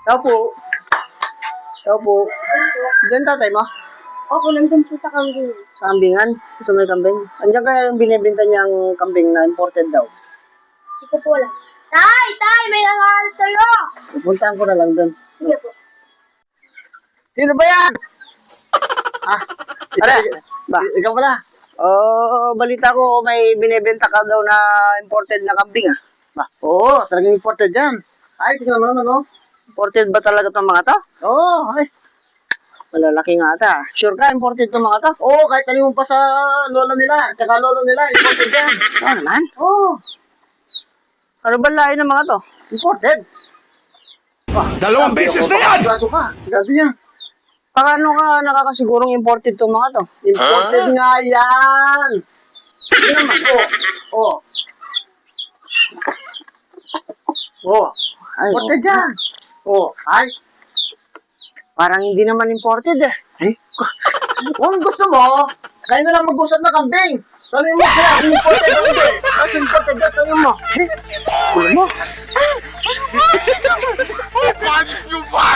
Tao po. Tao po. Diyan tatay mo? Opo, nandun po sa kambing. Sa kambingan? Sa may kambing? Andiyan kaya yung binibenta niyang kambing na imported daw? Hindi ko po alam. Tay! May nangahanap sa'yo! Puntahan ko na lang doon. Sige po. Sino ba yan? Ah, Are, ba? Ikaw pala? Oh, balita ko may binibenta ka daw na imported na kambing ah. Ba? Oo, talagang imported yan. Ay, tingnan mo naman oh. Imported ba talaga itong mga to? Oo, ay. Malalaki nga ata. Sure ka, imported itong mga to? Oo, kahit tanong mo pa sa lola nila, tsaka lolo nila, imported yan. Oo naman? Oo. Ano ba lahi ng mga to? Imported. Dalawang beses na yan! Sigado ka. Sigado yan. Paano ka nakakasigurong imported itong mga to? Imported nga yan. Hindi naman. Oo. Oo. Ay, imported yan. Oo. Ay. Parang hindi naman imported eh. Ay? Kung gusto mo, kayo na lang mag-usap na kambing. Tanong mo sila kung imported o hindi. Kasi imported na tanong mo. Kulo mo. Paano nyo ba?